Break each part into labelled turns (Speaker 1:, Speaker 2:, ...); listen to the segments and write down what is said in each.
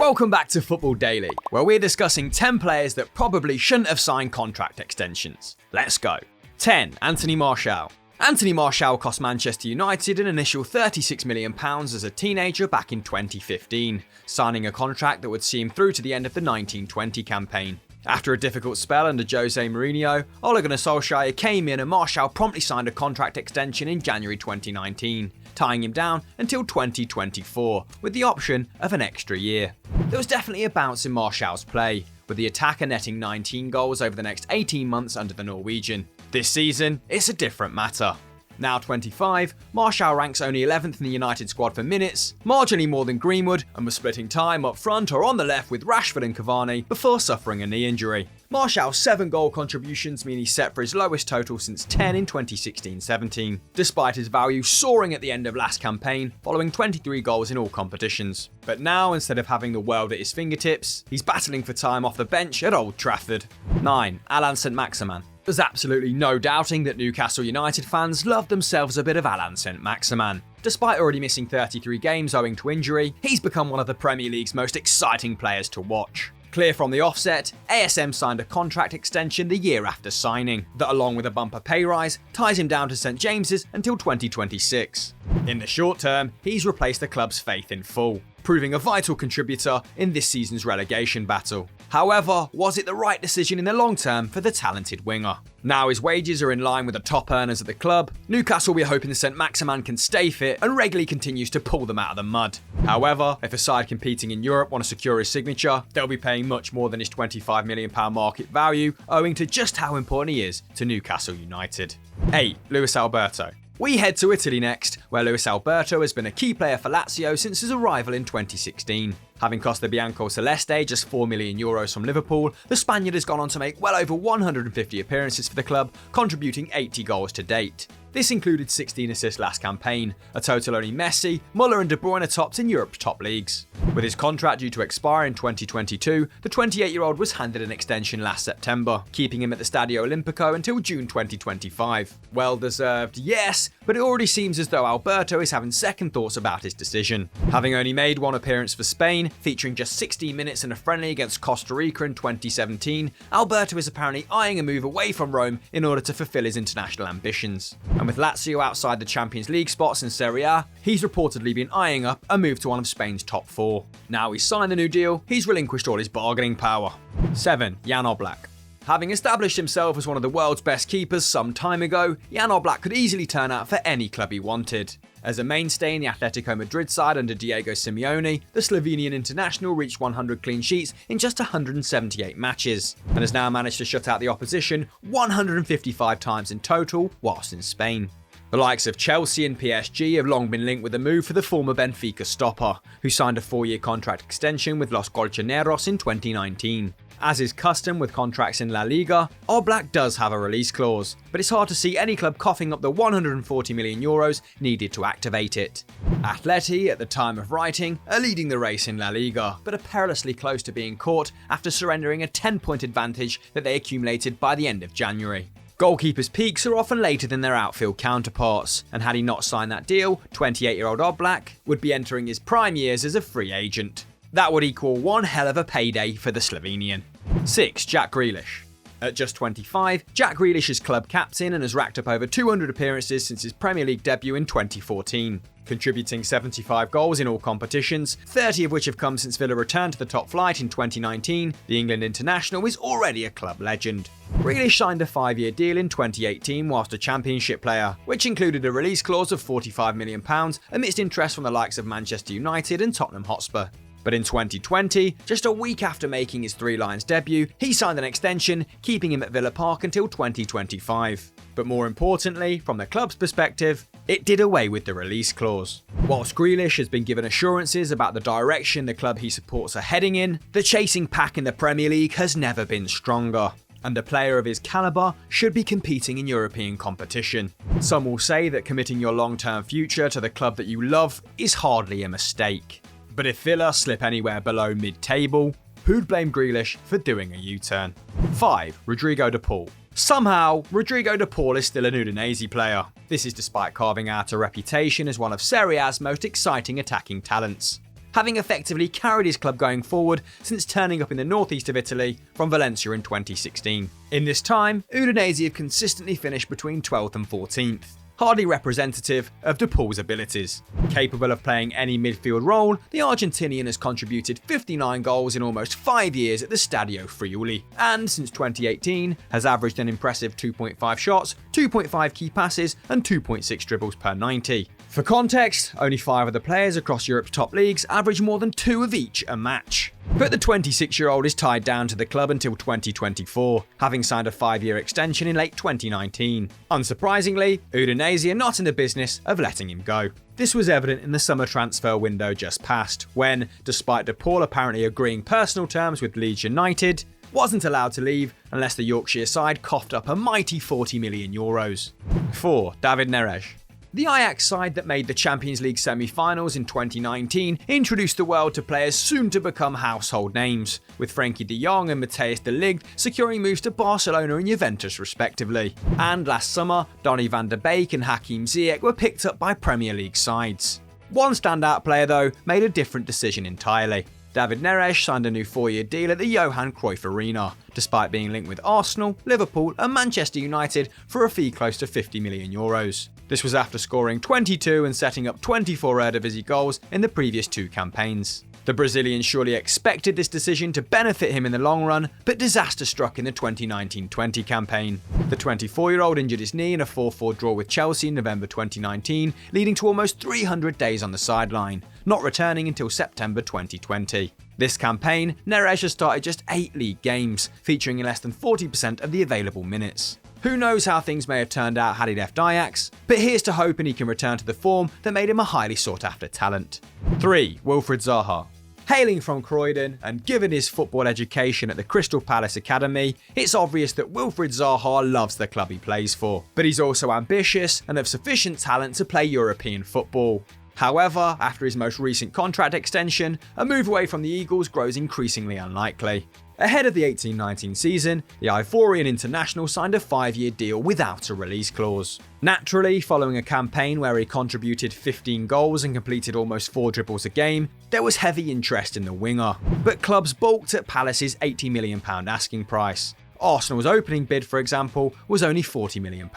Speaker 1: Welcome back to Football Daily, where we're discussing 10 players that probably shouldn't have signed contract extensions. Let's go. 10. Anthony Martial. Anthony Martial cost Manchester United an initial £36 million as a teenager back in 2015, signing a contract that would see him through to the end of the 1920 campaign. After a difficult spell under Jose Mourinho, Ole Gunnar Solskjaer came in and Martial promptly signed a contract extension in January 2019, tying him down until 2024, with the option of an extra year. There was definitely a bounce in Martial's play, with the attacker netting 19 goals over the next 18 months under the Norwegian. This season, it's a different matter. Now 25, Martial ranks only 11th in the United squad for minutes, marginally more than Greenwood, and was splitting time up front or on the left with Rashford and Cavani before suffering a knee injury. Martial's 7 goal contributions mean he's set for his lowest total since 10 in 2016-17, despite his value soaring at the end of last campaign, following 23 goals in all competitions. But now, instead of having the world at his fingertips, he's battling for time off the bench at Old Trafford. 9. Allan Saint-Maximin. There's absolutely no doubting that Newcastle United fans love themselves a bit of Allan Saint-Maximin. Despite already missing 33 games owing to injury, he's become one of the Premier League's most exciting players to watch. Clear from the offset, ASM signed a contract extension the year after signing, that along with a bumper pay rise, ties him down to St James's until 2026. In the short term, he's replaced the club's faith in full, proving a vital contributor in this season's relegation battle. However, was it the right decision in the long term for the talented winger? Now his wages are in line with the top earners at the club, Newcastle will be hoping that Saint-Maximin can stay fit and regularly continues to pull them out of the mud. However, if a side competing in Europe want to secure his signature, they'll be paying much more than his £25 million market value, owing to just how important he is to Newcastle United. 8. Luis Alberto. We head to Italy next, where Luis Alberto has been a key player for Lazio since his arrival in 2016. Having cost the Bianco-Celeste just €4 million from Liverpool, the Spaniard has gone on to make well over 150 appearances for the club, contributing 80 goals to date. This included 16 assists last campaign, a total only Messi, Muller and De Bruyne topped in Europe's top leagues. With his contract due to expire in 2022, the 28-year-old was handed an extension last September, keeping him at the Stadio Olimpico until June 2025. Well deserved, yes, but it already seems as though Alberto is having second thoughts about his decision. Having only made one appearance for Spain, featuring just 16 minutes in a friendly against Costa Rica in 2017, Alberto is apparently eyeing a move away from Rome in order to fulfill his international ambitions. And with Lazio outside the Champions League spots in Serie A, he's reportedly been eyeing up a move to one of Spain's top 4. Now he's signed the new deal, he's relinquished all his bargaining power. 7. Jan Oblak. Having established himself as one of the world's best keepers some time ago, Jan Oblak could easily turn out for any club he wanted. As a mainstay in the Atletico Madrid side under Diego Simeone, the Slovenian international reached 100 clean sheets in just 178 matches, and has now managed to shut out the opposition 155 times in total whilst in Spain. The likes of Chelsea and PSG have long been linked with a move for the former Benfica stopper, who signed a 4-year contract extension with Los Colchoneros in 2019. As is custom with contracts in La Liga, Oblak does have a release clause, but it's hard to see any club coughing up the €140 million needed to activate it. Atleti, at the time of writing, are leading the race in La Liga, but are perilously close to being caught after surrendering a 10-point advantage that they accumulated by the end of January. Goalkeepers' peaks are often later than their outfield counterparts, and had he not signed that deal, 28-year-old Oblak would be entering his prime years as a free agent. That would equal one hell of a payday for the Slovenian. 6. Jack Grealish. At just 25, Jack Grealish is club captain and has racked up over 200 appearances since his Premier League debut in 2014. Contributing 75 goals in all competitions, 30 of which have come since Villa returned to the top flight in 2019, the England international is already a club legend. Grealish signed a 5-year deal in 2018 whilst a Championship player, which included a release clause of £45 million amidst interest from the likes of Manchester United and Tottenham Hotspur. But in 2020, just a week after making his Three Lions debut, he signed an extension, keeping him at Villa Park until 2025. But more importantly, from the club's perspective, it did away with the release clause. Whilst Grealish has been given assurances about the direction the club he supports are heading in, the chasing pack in the Premier League has never been stronger, and a player of his calibre should be competing in European competition. Some will say that committing your long-term future to the club that you love is hardly a mistake. But if Villa slip anywhere below mid-table, who'd blame Grealish for doing a U-turn? 5. Rodrigo De Paul. Somehow, Rodrigo De Paul is still an Udinese player. This is despite carving out a reputation as one of Serie A's most exciting attacking talents. having effectively carried his club going forward since turning up in the northeast of Italy from Valencia in 2016. In this time, Udinese have consistently finished between 12th and 14th. Hardly representative of De Paul's abilities. Capable of playing any midfield role, the Argentinian has contributed 59 goals in almost 5 years at the Stadio Friuli, and since 2018 has averaged an impressive 2.5 shots, 2.5 key passes, and 2.6 dribbles per 90. For context, only 5 of the players across Europe's top leagues average more than 2 of each a match. But the 26-year-old is tied down to the club until 2024, having signed a 5-year extension in late 2019. Unsurprisingly, Udinese are not in the business of letting him go. This was evident in the summer transfer window just past, when, despite De Paul apparently agreeing personal terms with Leeds United, wasn't allowed to leave unless the Yorkshire side coughed up a mighty €40 million. 4. David Neres. The Ajax side that made the Champions League semi-finals in 2019 introduced the world to players soon to become household names, with Frenkie de Jong and Matthijs de Ligt securing moves to Barcelona and Juventus respectively. And last summer, Donny van der Beek and Hakim Ziyech were picked up by Premier League sides. One standout player though made a different decision entirely. David Neres signed a new 4-year deal at the Johan Cruyff Arena, despite being linked with Arsenal, Liverpool and Manchester United for a fee close to €50 million. This was after scoring 22 and setting up 24 Eredivisie goals in the previous 2 campaigns. The Brazilian surely expected this decision to benefit him in the long run, but disaster struck in the 2019-20 campaign. The 24-year-old injured his knee in a 4-4 draw with Chelsea in November 2019, leading to almost 300 days on the sideline, not returning until September 2020. This campaign, Neres has started just 8 league games, featuring in less than 40% of the available minutes. Who knows how things may have turned out had he left Ajax, but here's to hoping he can return to the form that made him a highly sought after talent. 3. Wilfried Zaha. Hailing from Croydon and given his football education at the Crystal Palace Academy, it's obvious that Wilfried Zaha loves the club he plays for, but he's also ambitious and of sufficient talent to play European football. However, after his most recent contract extension, a move away from the Eagles grows increasingly unlikely. Ahead of the 18-19 season, the Ivorian international signed a 5-year deal without a release clause. Naturally, following a campaign where he contributed 15 goals and completed almost 4 dribbles a game, there was heavy interest in the winger. But clubs balked at Palace's £80 million asking price. Arsenal's opening bid, for example, was only £40 million.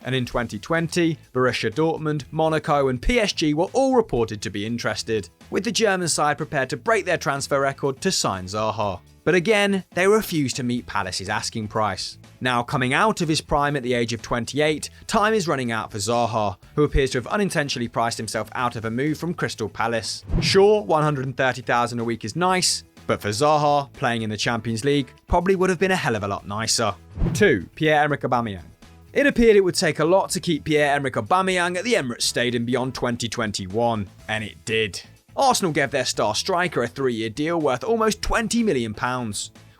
Speaker 1: And in 2020, Borussia Dortmund, Monaco and PSG were all reported to be interested, with the German side prepared to break their transfer record to sign Zaha. But again, they refused to meet Palace's asking price. Now coming out of his prime at the age of 28, time is running out for Zaha, who appears to have unintentionally priced himself out of a move from Crystal Palace. Sure, $130,000 a week is nice, but for Zaha, playing in the Champions League probably would have been a hell of a lot nicer. 2. Pierre-Emerick Aubameyang. It appeared it would take a lot to keep Pierre-Emerick Aubameyang at the Emirates Stadium beyond 2021, and it did. Arsenal gave their star striker a 3-year deal worth almost £20 million,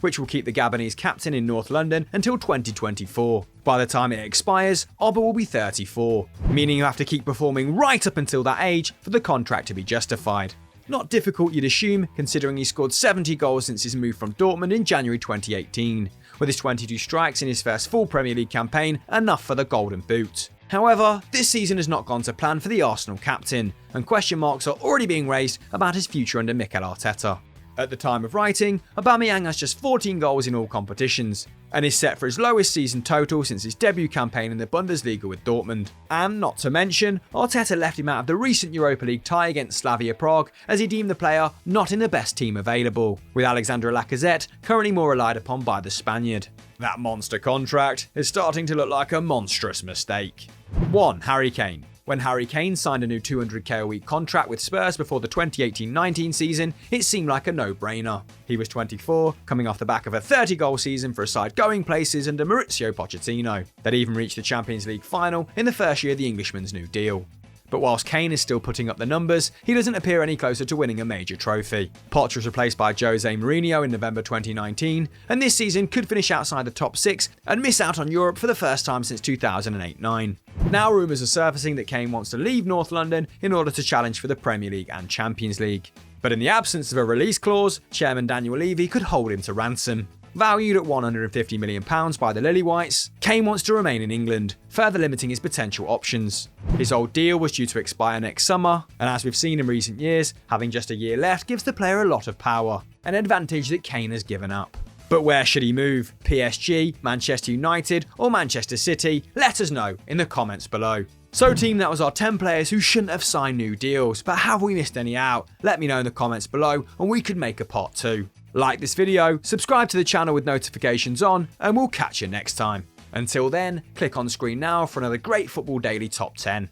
Speaker 1: which will keep the Gabonese captain in North London until 2024. By the time it expires, Aubameyang will be 34, meaning he'll have to keep performing right up until that age for the contract to be justified. Not difficult, you'd assume, considering he scored 70 goals since his move from Dortmund in January 2018, with his 22 strikes in his first full Premier League campaign enough for the Golden Boot. However, this season has not gone to plan for the Arsenal captain, and question marks are already being raised about his future under Mikel Arteta. At the time of writing, Aubameyang has just 14 goals in all competitions, and is set for his lowest season total since his debut campaign in the Bundesliga with Dortmund. And not to mention, Arteta left him out of the recent Europa League tie against Slavia Prague as he deemed the player not in the best team available, with Alexandre Lacazette currently more relied upon by the Spaniard. That monster contract is starting to look like a monstrous mistake. 1. Harry Kane. When Harry Kane signed a new $200k a week contract with Spurs before the 2018-19 season, it seemed like a no-brainer. He was 24, coming off the back of a 30-goal season for a side going places under Mauricio Pochettino. They'd even reached the Champions League final in the first year of the Englishman's new deal. But whilst Kane is still putting up the numbers, he doesn't appear any closer to winning a major trophy. Poch was replaced by Jose Mourinho in November 2019, and this season could finish outside the top 6 and miss out on Europe for the first time since 2008-9. Now rumours are surfacing that Kane wants to leave North London in order to challenge for the Premier League and Champions League. But in the absence of a release clause, Chairman Daniel Levy could hold him to ransom. Valued at £150 million by the Lily-Whites, Kane wants to remain in England, further limiting his potential options. His old deal was due to expire next summer, and as we've seen in recent years, having just a year left gives the player a lot of power, an advantage that Kane has given up. But where should he move? PSG, Manchester United, or Manchester City? Let us know in the comments below. So team, that was our 10 players who shouldn't have signed new deals, but have we missed any out? Let me know in the comments below and we could make a part 2. Like this video, subscribe to the channel with notifications on, and we'll catch you next time. Until then, click on screen now for another great Football Daily Top 10.